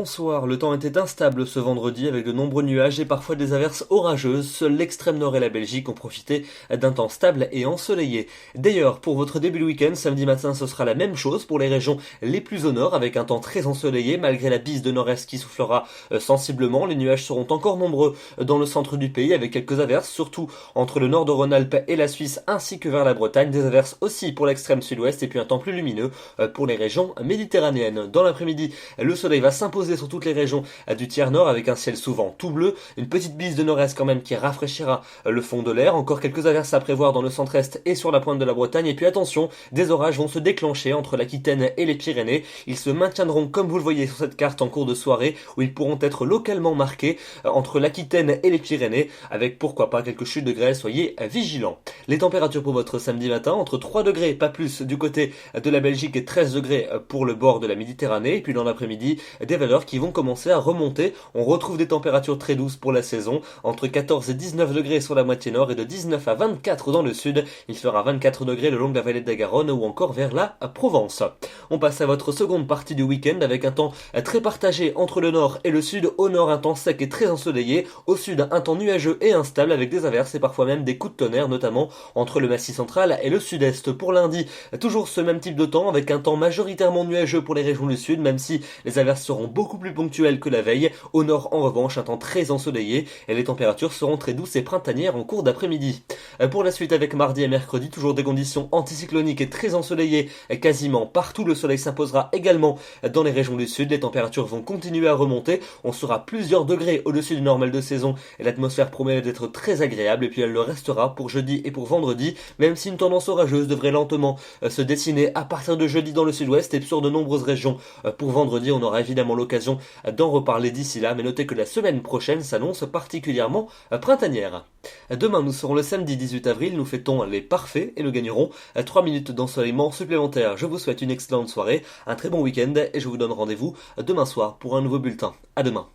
bonsoir. Le temps était instable ce vendredi avec de nombreux nuages et parfois des averses orageuses. Seul l'extrême nord et la Belgique ont profité d'un temps stable et ensoleillé. D'ailleurs, pour votre début de week-end, samedi matin, ce sera la même chose pour les régions les plus au nord avec un temps très ensoleillé malgré la bise de nord-est qui soufflera sensiblement. Les nuages seront encore nombreux dans le centre du pays avec quelques averses, surtout entre le nord de Rhône-Alpes et la Suisse ainsi que vers la Bretagne. Des averses aussi pour l'extrême sud-ouest et puis un temps plus lumineux pour les régions méditerranéennes. Dans l'après-midi, le soleil va s'imposer sur toutes les régions du tiers nord avec un ciel souvent tout bleu, une petite bise de nord-est quand même qui rafraîchira le fond de l'air, encore quelques averses à prévoir dans le centre-est et sur la pointe de la Bretagne, et puis attention, des orages vont se déclencher entre l'Aquitaine et les Pyrénées, ils se maintiendront comme vous le voyez sur cette carte en cours de soirée, où ils pourront être localement marqués entre l'Aquitaine et les Pyrénées, avec pourquoi pas quelques chutes de grêle, soyez vigilants. Les températures pour votre samedi matin, entre 3 degrés, pas plus, du côté de la Belgique et 13 degrés pour le bord de la Méditerranée, et puis dans l'après-midi, des valeurs qui vont commencer à remonter. On retrouve des températures très douces pour la saison, entre 14 et 19 degrés sur la moitié nord et de 19 à 24 dans le sud. Il fera 24 degrés le long de la vallée de la Garonne ou encore vers la Provence. On passe à votre seconde partie du week-end avec un temps très partagé entre le nord et le sud. Au nord, un temps sec et très ensoleillé. Au sud, un temps nuageux et instable avec des averses et parfois même des coups de tonnerre, notamment entre le Massif central et le sud-est. Pour lundi, toujours ce même type de temps avec un temps majoritairement nuageux pour les régions du sud, même si les averses seront beaucoup plus ponctuelles que la veille. Au nord, en revanche, un temps très ensoleillé et les températures seront très douces et printanières en cours d'après-midi. Pour la suite avec mardi et mercredi, toujours des conditions anticycloniques et très ensoleillées quasiment partout. Le soleil s'imposera également dans les régions du sud. Les températures vont continuer à remonter. On sera plusieurs degrés au-dessus du normal de saison et l'atmosphère promet d'être très agréable, et puis elle le restera pour jeudi et pour vendredi, même si une tendance orageuse devrait lentement se dessiner à partir de jeudi dans le sud-ouest et sur de nombreuses régions. Pour vendredi, on aura évidemment l'occasion d'en reparler d'ici là, mais notez que la semaine prochaine s'annonce particulièrement printanière. Demain, nous serons le samedi 18 avril, nous fêtons les parfaits et nous gagnerons 3 minutes d'ensoleillement supplémentaire. Je vous souhaite une excellente soirée, un très bon week-end et je vous donne rendez-vous demain soir pour un nouveau bulletin. À demain.